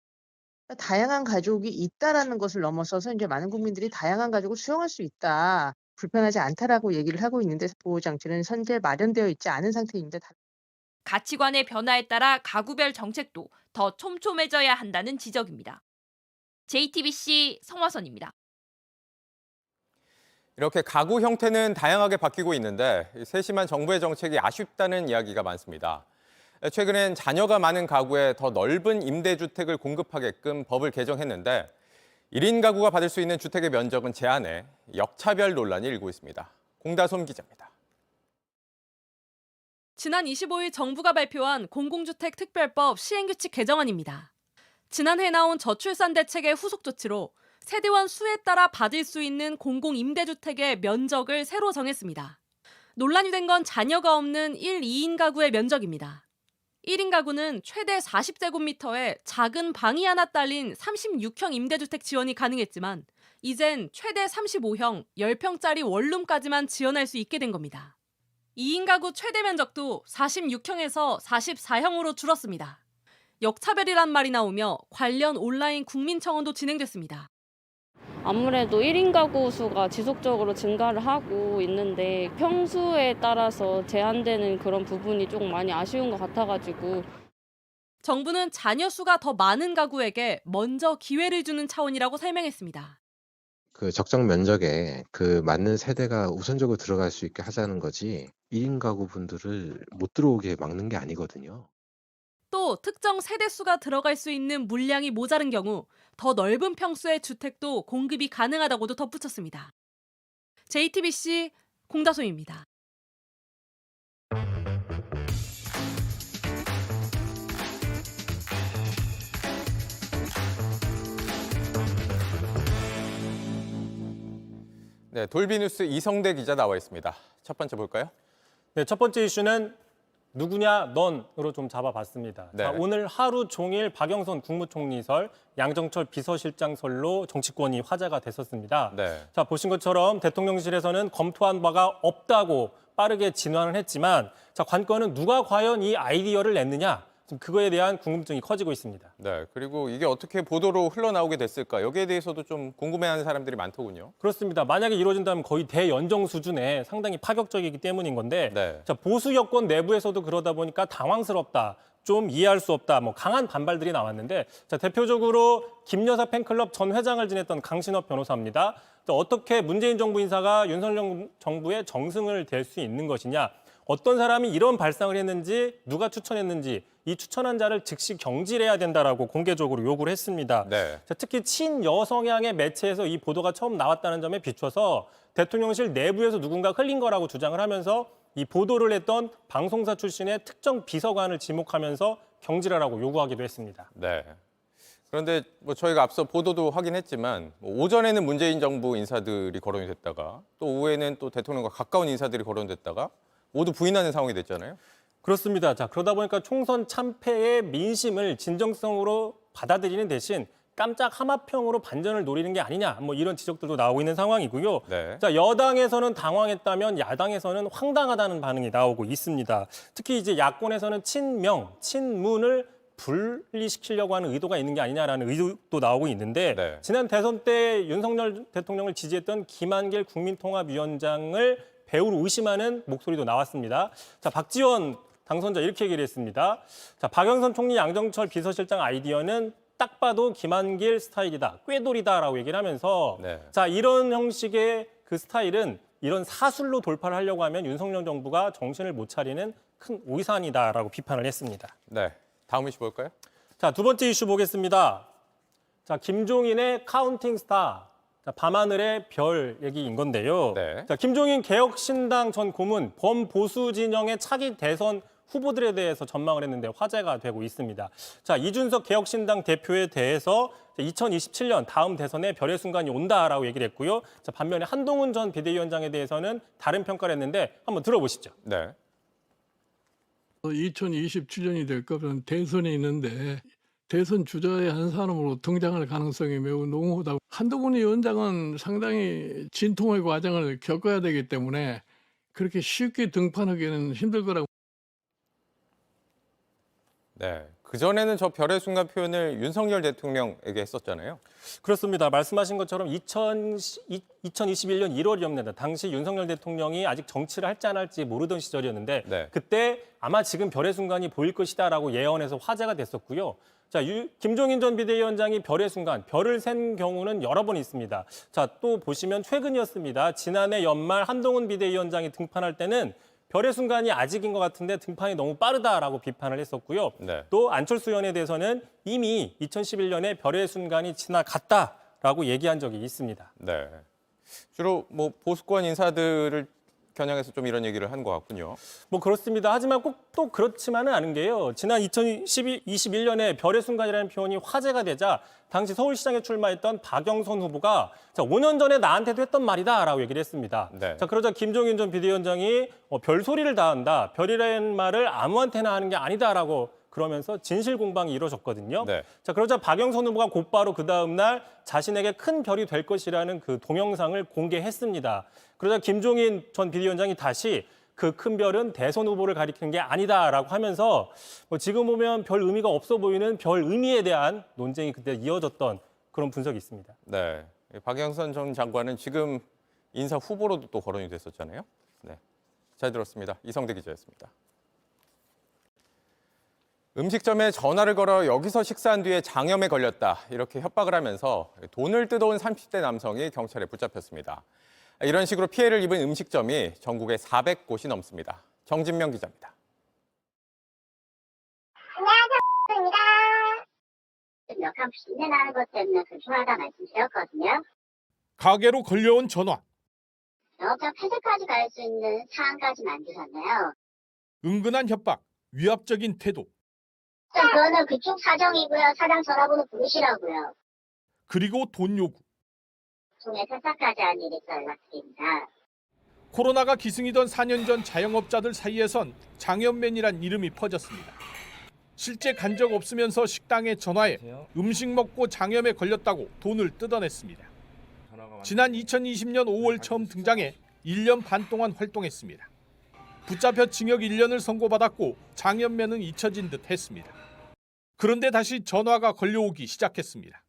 S28: 다양한 가족이 있다라는 것을 넘어서서 이제 많은 국민들이 다양한 가족을 수용할 수 있다, 불편하지 않다라고 얘기를 하고 있는데 보호 장치는 현재 마련되어 있지 않은 상태입니다.
S11: 가치관의 변화에 따라 가구별 정책도 더 촘촘해져야 한다는 지적입니다. JTBC 성화선입니다.
S1: 이렇게 가구 형태는 다양하게 바뀌고 있는데 세심한 정부의 정책이 아쉽다는 이야기가 많습니다. 최근엔 자녀가 많은 가구에 더 넓은 임대주택을 공급하게끔 법을 개정했는데 1인 가구가 받을 수 있는 주택의 면적은 제한해 역차별 논란이 일고 있습니다. 공다솜 기자입니다.
S5: 지난 25일 정부가 발표한 공공주택 특별법 시행규칙 개정안입니다. 지난해 나온 저출산 대책의 후속 조치로 세대원 수에 따라 받을 수 있는 공공임대주택의 면적을 새로 정했습니다. 논란이 된 건 자녀가 없는 1, 2인 가구의 면적입니다. 1인 가구는 최대 40제곱미터에 작은 방이 하나 딸린 36형 임대주택 지원이 가능했지만 이젠 최대 35형, 10평짜리 원룸까지만 지원할 수 있게 된 겁니다. 2인 가구 최대 면적도 46형에서 44형으로 줄었습니다. 역차별이란 말이 나오며 관련 온라인 국민청원도 진행됐습니다.
S27: 아무래도 1인 가구 수가 지속적으로 증가를 하고 있는데 평수에 따라서 제한되는 그런 부분이 좀 많이 아쉬운 것 같아가지고
S5: 정부는 자녀 수가 더 많은 가구에게 먼저 기회를 주는 차원이라고 설명했습니다.
S7: 그 적정 면적에 그 맞는 세대가 우선적으로 들어갈 수 있게 하자는 거지 1인 가구 분들을 못 들어오게 막는 게 아니거든요.
S5: 또 특정 세대수가 들어갈 수 있는 물량이 모자른 경우 더 넓은 평수의 주택도 공급이 가능하다고도 덧붙였습니다. JTBC 공다솜입니다.
S1: 네, 돌비뉴스 이성대 기자 나와 있습니다. 첫 번째 볼까요?
S12: 네, 첫 번째 이슈는 누구냐 넌으로 좀 잡아봤습니다.
S1: 네.
S12: 자, 오늘 하루 종일 박영선 국무총리설, 양정철 비서실장설로 정치권이 화제가 됐었습니다.
S1: 네.
S12: 자, 보신 것처럼 대통령실에서는 검토한 바가 없다고 빠르게 진화를 했지만 자, 관건은 누가 과연 이 아이디어를 냈느냐, 지금 그거에 대한 궁금증이 커지고 있습니다.
S1: 네, 그리고 이게 어떻게 보도로 흘러나오게 됐을까? 여기에 대해서도 좀 궁금해하는 사람들이 많더군요.
S12: 그렇습니다. 만약에 이루어진다면 거의 대연정 수준의 상당히 파격적이기 때문인 건데
S1: 네.
S12: 자, 보수 여권 내부에서도 그러다 보니까 당황스럽다, 좀 이해할 수 없다, 뭐 강한 반발들이 나왔는데 자, 대표적으로 김여사 팬클럽 전 회장을 지냈던 강신업 변호사입니다. 자, 어떻게 문재인 정부 인사가 윤석열 정부의 정승을 댈 수 있는 것이냐, 어떤 사람이 이런 발상을 했는지, 누가 추천했는지 이 추천한 자를 즉시 경질해야 된다라고 공개적으로 요구를 했습니다.
S1: 네.
S12: 자, 특히 친여성향의 매체에서 이 보도가 처음 나왔다는 점에 비춰서 대통령실 내부에서 누군가 흘린 거라고 주장을 하면서 이 보도를 했던 방송사 출신의 특정 비서관을 지목하면서 경질하라고 요구하기도 했습니다.
S1: 네. 그런데 뭐 저희가 앞서 보도도 확인했지만 오전에는 문재인 정부 인사들이 거론이 됐다가 또 오후에는 또 대통령과 가까운 인사들이 거론됐다가 모두 부인하는 상황이 됐잖아요.
S12: 그렇습니다. 자, 그러다 보니까 총선 참패의 민심을 진정성으로 받아들이는 대신 깜짝 하마평으로 반전을 노리는 게 아니냐, 뭐 이런 지적들도 나오고 있는 상황이고요.
S1: 네.
S12: 자, 여당에서는 당황했다면 야당에서는 황당하다는 반응이 나오고 있습니다. 특히 이제 야권에서는 친명, 친문을 분리시키려고 하는 의도가 있는 게 아니냐라는 의도도 나오고 있는데
S1: 네.
S12: 지난 대선 때 윤석열 대통령을 지지했던 김한길 국민통합위원장을 배우로 의심하는 목소리도 나왔습니다. 자, 박지원 당선자 이렇게 얘기를 했습니다. 자, 박영선 총리, 양정철 비서실장 아이디어는 딱 봐도 김한길 스타일이다, 꾀돌이다라고 얘기를 하면서
S1: 네.
S12: 자, 이런 형식의 그 스타일은 이런 사술로 돌파를 하려고 하면 윤석열 정부가 정신을 못 차리는 큰 오이산이다라고 비판을 했습니다.
S1: 네. 다음 이슈 볼까요?
S12: 자, 두 번째 이슈 보겠습니다. 자, 김종인의 카운팅 스타. 자, 밤하늘의 별 얘기인 건데요.
S1: 네.
S12: 자, 김종인 개혁신당 전 고문, 범보수 진영의 차기 대선 후보들에 대해서 전망을 했는데 화제가 되고 있습니다. 자, 이준석 개혁신당 대표에 대해서 2027년 다음 대선에 별의 순간이 온다라고 얘기를 했고요. 자, 반면에 한동훈 전 비대위원장에 대해서는 다른 평가를 했는데 한번 들어보시죠.
S1: 네.
S13: 2027년이 될 거면 대선이 있는데 대선 주자의 한 사람으로 등장할 가능성이 매우 농후하다. 한동훈 위원장은 상당히 진통의 과정을 겪어야 되기 때문에 그렇게 쉽게 등판하기는 힘들 거라고.
S1: 네. 그전에는 저 별의 순간 표현을 윤석열 대통령에게 했었잖아요.
S12: 그렇습니다. 말씀하신 것처럼 2021년 1월이었는데 당시 윤석열 대통령이 아직 정치를 할지 안 할지 모르던 시절이었는데
S1: 네.
S12: 그때 아마 지금 별의 순간이 보일 것이다라고 예언해서 화제가 됐었고요. 자, 김종인 전 비대위원장이 별의 순간, 별을 센 경우는 여러 번 있습니다. 자, 또 보시면 최근이었습니다. 지난해 연말 한동훈 비대위원장이 등판할 때는 별의 순간이 아직인 것 같은데 등판이 너무 빠르다라고 비판을 했었고요.
S1: 네.
S12: 또 안철수 의원에 대해서는 이미 2011년에 별의 순간이 지나갔다라고 얘기한 적이 있습니다.
S1: 네. 주로 뭐 보수권 인사들을 겨냥해서 좀 이런 얘기를 한 것 같군요.
S12: 뭐 그렇습니다. 하지만 꼭 또 그렇지만은 않은 게요. 지난 2021년에 별의 순간이라는 표현이 화제가 되자 당시 서울시장에 출마했던 박영선 후보가 자, 5년 전에 나한테도 했던 말이다라고 얘기를 했습니다.
S1: 네.
S12: 자, 그러자 김종인 전 비대위원장이 별소리를 다 한다. 별이라는 말을 아무한테나 하는 게 아니다라고 그러면서 진실 공방이 이루어졌거든요.
S1: 네.
S12: 자, 그러자 박영선 후보가 곧바로 그 다음 날 자신에게 큰 별이 될 것이라는 그 동영상을 공개했습니다. 그러자 김종인 전 비대위원장이 다시 그 큰 별은 대선 후보를 가리키는 게 아니다라고 하면서 지금 보면 별 의미가 없어 보이는 별 의미에 대한 논쟁이 그때 이어졌던 그런 분석이 있습니다.
S1: 네. 박영선 전 장관은 지금 인사 후보로도 또 거론이 됐었잖아요. 네. 잘 들었습니다. 이성대 기자였습니다. 음식점에 전화를 걸어 여기서 식사한 뒤에 장염에 걸렸다 이렇게 협박을 하면서 돈을 뜯어온 30대 남성이 경찰에 붙잡혔습니다. 이런 식으로 피해를 입은 음식점이 전국에 400곳이 넘습니다. 정진명 기자입니다.
S14: 안녕하세요. 몇 칸 빚내 나는 것 때문에 불편하다 말씀드렸거든요.
S15: 가게로 걸려온 전화.
S14: 영업장 폐쇄까지 갈 수 있는 사안까지 만드셨네요.
S15: 은근한 협박, 위압적인 태도.
S14: 그거는 그쪽 사정이고요. 사장 전화번호 부르시라고요.
S15: 그리고 돈 요구.
S14: 종에 탈사까지 한 일이 있어 연락드립니다.
S15: 코로나가 기승이던 4년 전 자영업자들 사이에선 장염맨이란 이름이 퍼졌습니다. 실제 간 적 없으면서 식당에 전화해 음식 먹고 장염에 걸렸다고 돈을 뜯어냈습니다. 지난 2020년 5월 처음 등장해 1년 반 동안 활동했습니다. 붙잡혀 징역 1년을 선고받았고 장염맨은 잊혀진 듯 했습니다. 그런데 다시 전화가 걸려오기 시작했습니다.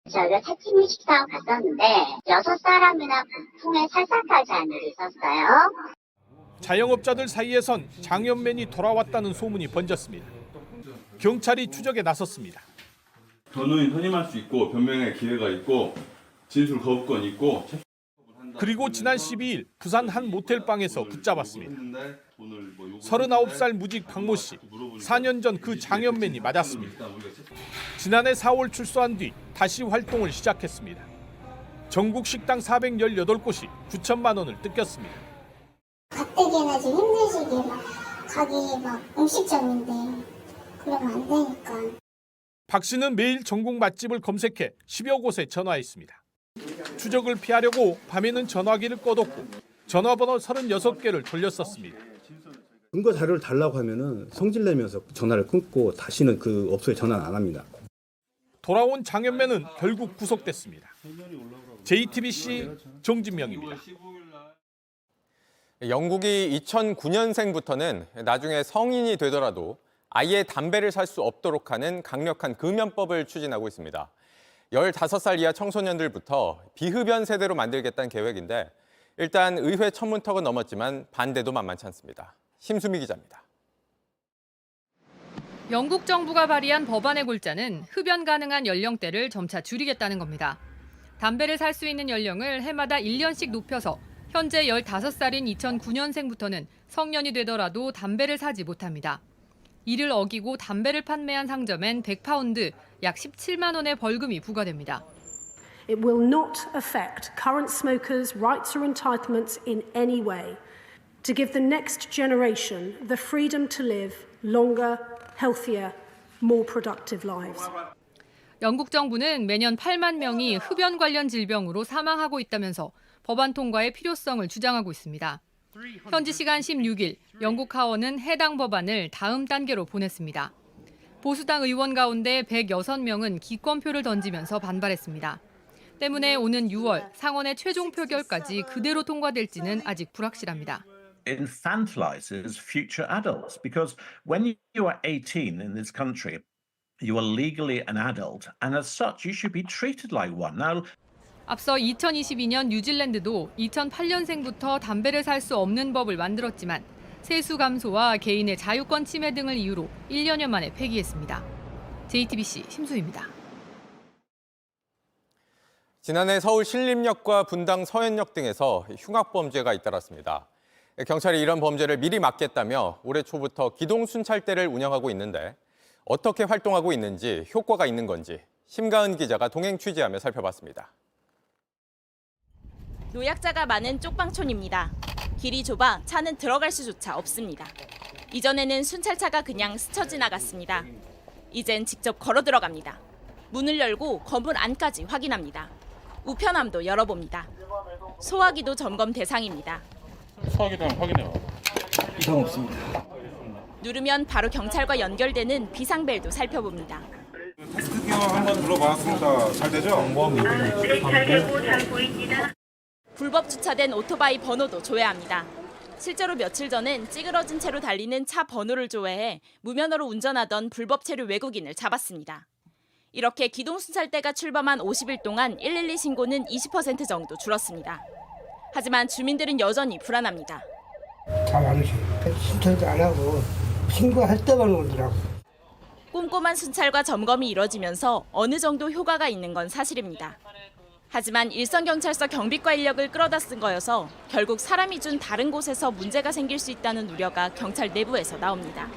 S14: 저희가 채팅을 식당 갔었는데 6사람이나 부품에 살살까지 한 일이 있었어요.
S15: 자영업자들 사이에선 장염맨이 돌아왔다는 소문이 번졌습니다. 경찰이 추적에 나섰습니다.
S16: 변호인 선임할 수 있고 변명의 기회가 있고 진술 거부권 있고.
S15: 그리고 지난 12일 부산 한 모텔방에서 붙잡았습니다. 39살 무직 박모 씨, 4년 전 그 장염맨이 맞았습니다. 지난해 4월 출소한 뒤 다시 활동을 시작했습니다. 전국 식당 418곳이 9천만 원을 뜯겼습니다.
S23: 가뜩이나 지금 힘든 시기에 가게 음식점인데 그러면 안 되니까.
S15: 박 씨는 매일 전국 맛집을 검색해 10여 곳에 전화했습니다. 추적을 피하려고 밤에는 전화기를 꺼뒀고 전화번호 36개를 돌렸었습니다.
S17: 근거 자료를 달라고 하면은 성질내면서 전화를 끊고 다시는 그 업소에 전화는 안 합니다.
S15: 돌아온 장염맨은 결국 구속됐습니다. JTBC 정진명입니다.
S1: 영국이 2009년생부터는 나중에 성인이 되더라도 아예 담배를 살 수 없도록 하는 강력한 금연법을 추진하고 있습니다. 15살 이하 청소년들부터 비흡연 세대로 만들겠다는 계획인데 일단 의회 청문턱은 넘었지만 반대도 만만치 않습니다. 심수미 기자입니다.
S24: 영국 정부가 발의한 법안의 골자는 흡연 가능한 연령대를 점차 줄이겠다는 겁니다. 담배를 살 수 있는 연령을 해마다 1년씩 높여서 현재 15살인 2009년생부터는 성년이 되더라도 담배를 사지 못합니다. 이를 어기고 담배를 판매한 상점엔 100파운드, 약 17만 원의 벌금이 부과됩니다.
S18: It will not affect current smokers' rights or entitlements in any way. To give the next generation the freedom to live longer, healthier, more productive lives.
S24: 영국 정부는 매년 8만 명이 흡연 관련 질병으로 사망하고 있다면서 법안 통과의 필요성을 주장하고 있습니다. 현지 시간 16일 영국 하원은 해당 법안을 다음 단계로 보냈습니다. 보수당 의원 가운데 106명은 기권표를 던지면서 반발했습니다. 때문에 오는 6월 상원의 최종 표결까지 그대로 통과될지는 아직 불확실합니다.
S19: Infantilizes future adults because when you are 18 in this country, you are legally an adult and as such you should be treated like one. Now,
S24: 앞서 2022년 뉴질랜드도 2008년생부터 담배를 살 수 없는 법을 만들었지만 세수 감소와 개인의 자유권 침해 등을 이유로 1년여 만에 폐기했습니다.
S2: JTBC 심수희입니다.
S1: 지난해 서울 신림역과 분당 서현역 등에서 흉악범죄가 잇따랐습니다. 경찰이 이런 범죄를 미리 막겠다며 올해 초부터 기동순찰대를 운영하고 있는데 어떻게 활동하고 있는지, 효과가 있는 건지 심가은 기자가 동행 취재하며 살펴봤습니다.
S3: 노약자가 많은 쪽방촌입니다. 길이 좁아 차는 들어갈 수조차 없습니다. 이전에는 순찰차가 그냥 스쳐 지나갔습니다. 이젠 직접 걸어 들어갑니다. 문을 열고 건물 안까지 확인합니다. 우편함도 열어봅니다. 소화기도 점검 대상입니다.
S4: 소화기도 한번 확인해요. 이상 없습니다.
S3: 누르면 바로 경찰과 연결되는 비상벨도 살펴봅니다.
S4: 테스트 기어 한번 눌러봤습니다. 잘 되죠?
S3: 네, 잘 되고 잘 보입니다. 불법 주차된 오토바이 번호도 조회합니다. 실제로 며칠 전엔 찌그러진 채로 달리는 차 번호를 조회해 무면허로 운전하던 불법 체류 외국인을 잡았습니다. 이렇게 기동순찰대가 출범한 50일 동안 112 신고는 20% 정도 줄었습니다. 하지만 주민들은 여전히 불안합니다.
S6: 다 많으시. 순찰도 안 하고 신고할 때만 오더라고.
S3: 꼼꼼한 순찰과 점검이 이뤄지면서 어느 정도 효과가 있는 건 사실입니다. 하지만 일선경찰서 경비과 인력을 끌어다 쓴 거여서 결국 사람이 준 다른 곳에서 문제가 생길 수 있다는 우려가 경찰 내부에서 나옵니다.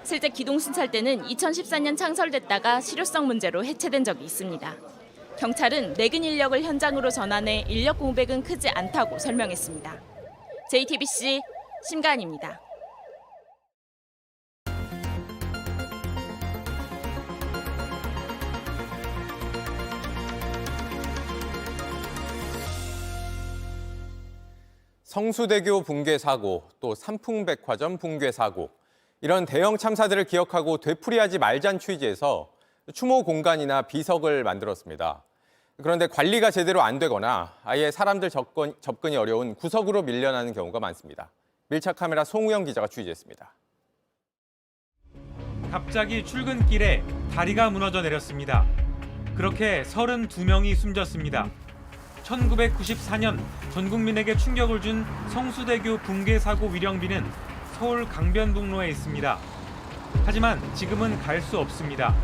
S3: 실제 기동순찰대는 2014년 창설됐다가 실효성 문제로 해체된 적이 있습니다. 경찰은 내근 인력을 현장으로 전환해 인력 공백은 크지 않다고 설명했습니다. JTBC 심가은입니다.
S1: 성수대교 붕괴 사고, 또 삼풍백화점 붕괴 사고, 이런 대형 참사들을 기억하고 되풀이하지 말자는 취지에서 추모 공간이나 비석을 만들었습니다. 그런데 관리가 제대로 안 되거나 아예 사람들 접근이 어려운 구석으로 밀려나는 경우가 많습니다. 밀착 카메라 송우영 기자가 취재했습니다.
S9: 갑자기 출근길에 다리가 무너져 내렸습니다. 그렇게 32명이 숨졌습니다. 1994년 전 국민에게 충격을 준 성수대교 붕괴 사고 위령비는 서울 강변북로에 있습니다. 하지만 지금은 갈 수 없습니다.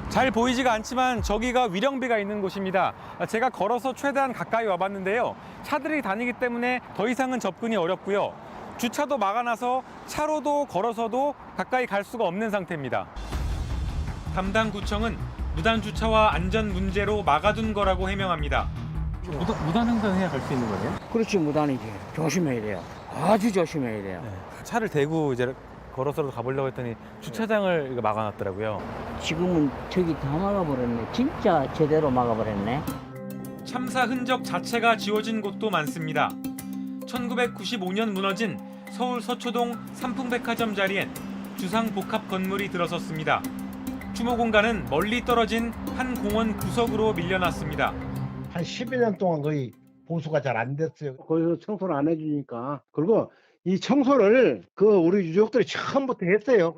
S12: 잘 보이지가 않지만 저기가 위령비가 있는 곳입니다. 제가 걸어서 최대한 가까이 와봤는데요. 차들이 다니기 때문에 더 이상은 접근이 어렵고요. 주차도 막아놔서 차로도 걸어서도 가까이 갈 수가 없는 상태입니다. 담당 구청은 무단 주차와 안전 문제로 막아둔 거라고 해명합니다.
S20: 무단 횡단해야 갈 수 있는 거예요?
S6: 그렇지, 무단이지. 조심해야 돼요. 아주 조심해야 돼요.
S12: 차를 대고 이제 걸어서라도 가보려고 했더니 주차장을 막아놨더라고요.
S6: 지금은 저기 다 막아버렸네. 진짜 제대로 막아버렸네.
S9: 참사 흔적 자체가 지워진 곳도 많습니다. 1995년 무너진 서울 서초동 삼풍백화점 자리엔 주상복합 건물이 들어섰습니다. 추모 공간은 멀리 떨어진 한 공원 구석으로 밀려났습니다.
S6: 한 12년 동안 거의 보수가 잘 안 됐어요. 거기서 청소를 안 해주니까. 그리고 이 청소를 우리 유족들이 처음부터 했어요.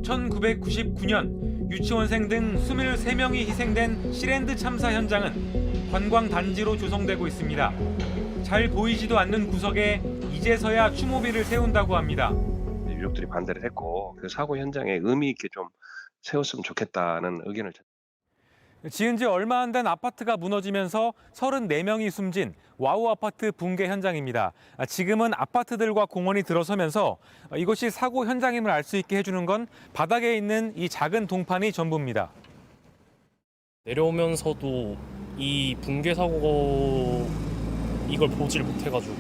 S9: 1999년 유치원생 등 23명이 희생된 시랜드 참사 현장은 관광단지로 조성되고 있습니다. 잘 보이지도 않는 구석에 이제서야 추모비를 세운다고 합니다.
S21: 유족들이 반대를 했고 그 사고 현장에 의미 있게 좀 세웠으면 좋겠다는 의견을.
S12: 지은 지 얼마 안 된 아파트가 무너지면서 34명이 숨진 와우 아파트 붕괴 현장입니다. 지금은 아파트들과 공원이 들어서면서 이곳이 사고 현장임을 알 수 있게 해주는 건 바닥에 있는 이 작은 동판이 전부입니다.
S22: 내려오면서도 이 붕괴 사고 이걸 보질 못해가지고,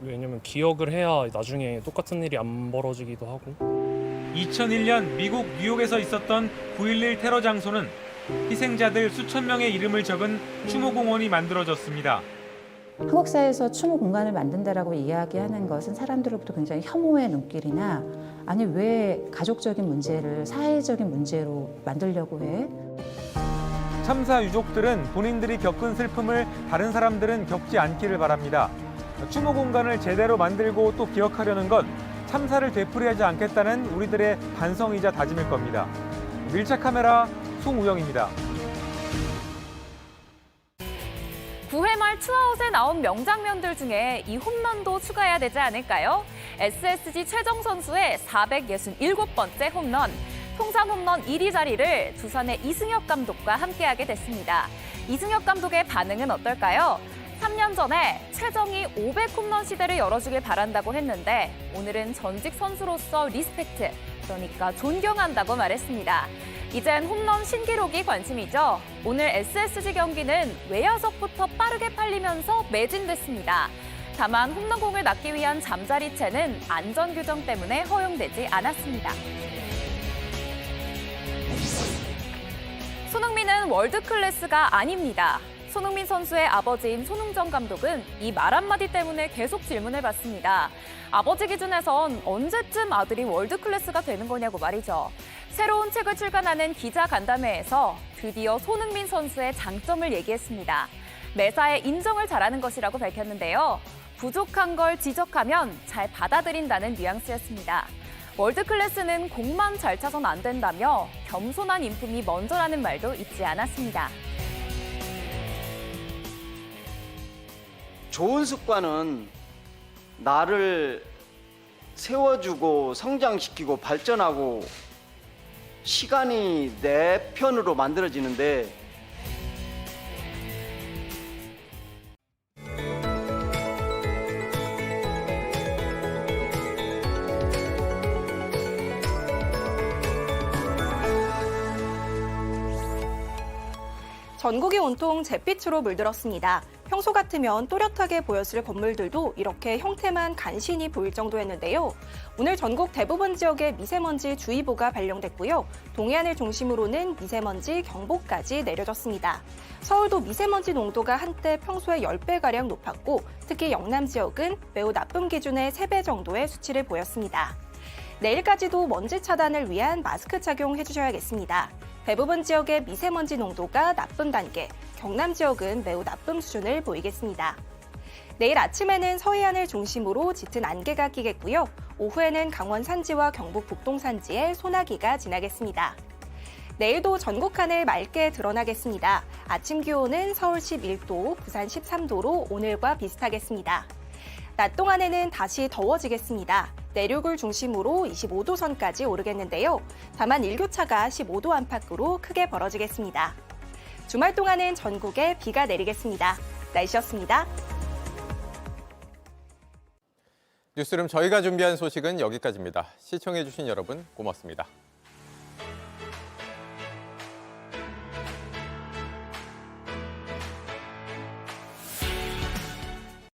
S22: 왜냐면 기억을 해야 나중에 똑같은 일이 안 벌어지기도 하고.
S9: 2001년 미국 뉴욕에서 있었던 9.11 테러 장소는 희생자들 수천 명의 이름을 적은 추모공원이 만들어졌습니다.
S29: 한국 사회에서 추모 공간을 만든다라고 이야기하는 것은 사람들로부터 굉장히 혐오의 눈길이나, 아니 왜 가족적인 문제를 사회적인 문제로 만들려고 해?
S12: 참사 유족들은 본인들이 겪은 슬픔을 다른 사람들은 겪지 않기를 바랍니다. 추모 공간을 제대로 만들고 또 기억하려는 건 참사를 되풀이하지 않겠다는 우리들의 반성이자 다짐일 겁니다. 밀착 카메라 송우영입니다.
S30: 9회 말 투아웃에 나온 명장면들 중에 이 홈런도 추가해야 되지 않을까요? SSG 최정 선수의 467번째 홈런. 통산 홈런 1위 자리를 두산의 이승엽 감독과 함께하게 됐습니다. 이승엽 감독의 반응은 어떨까요? 3년 전에 최정이 500홈런 시대를 열어주길 바란다고 했는데 오늘은 전직 선수로서 리스펙트, 그러니까 존경한다고 말했습니다. 이젠 홈런 신기록이 관심이죠. 오늘 SSG 경기는 외야석부터 빠르게 팔리면서 매진됐습니다. 다만 홈런공을 낳기 위한 잠자리채는 안전 규정 때문에 허용되지 않았습니다. 손흥민은 월드클래스가 아닙니다. 손흥민 선수의 아버지인 손흥정 감독은 이 말 한마디 때문에 계속 질문을 받습니다. 아버지 기준에선 언제쯤 아들이 월드클래스가 되는 거냐고 말이죠. 새로운 책을 출간하는 기자 간담회에서 드디어 손흥민 선수의 장점을 얘기했습니다. 매사에 인정을 잘하는 것이라고 밝혔는데요. 부족한 걸 지적하면 잘 받아들인다는 뉘앙스였습니다. 월드클래스는 공만 잘 차선 안 된다며 겸손한 인품이 먼저라는 말도 잊지 않았습니다.
S2: 좋은 습관은 나를 세워주고 성장시키고 발전하고 시간이 내 편으로 만들어지는데
S5: 전국이 온통 잿빛으로 물들었습니다. 평소 같으면 또렷하게 보였을 건물들도 이렇게 형태만 간신히 보일 정도였는데요. 오늘 전국 대부분 지역에 미세먼지 주의보가 발령됐고요. 동해안을 중심으로는 미세먼지 경보까지 내려졌습니다. 서울도 미세먼지 농도가 한때 평소의 10배가량 높았고 특히 영남 지역은 매우 나쁨 기준의 3배 정도의 수치를 보였습니다. 내일까지도 먼지 차단을 위한 마스크 착용해 주셔야겠습니다. 대부분 지역의 미세먼지 농도가 나쁨 단계, 경남 지역은 매우 나쁨 수준을 보이겠습니다. 내일 아침에는 서해안을 중심으로 짙은 안개가 끼겠고요. 오후에는 강원 산지와 경북 북동 산지에 소나기가 지나겠습니다. 내일도 전국 하늘 맑게 드러나겠습니다. 아침 기온은 서울 11도, 부산 13도로 오늘과 비슷하겠습니다. 낮 동안에는 다시 더워지겠습니다. 내륙을 중심으로 25도 선까지 오르겠는데요. 다만 일교차가 15도 안팎으로 크게 벌어지겠습니다. 주말 동안은 전국에 비가 내리겠습니다. 날씨였습니다.
S1: 뉴스룸 저희가 준비한 소식은 여기까지입니다. 시청해주신 여러분 고맙습니다.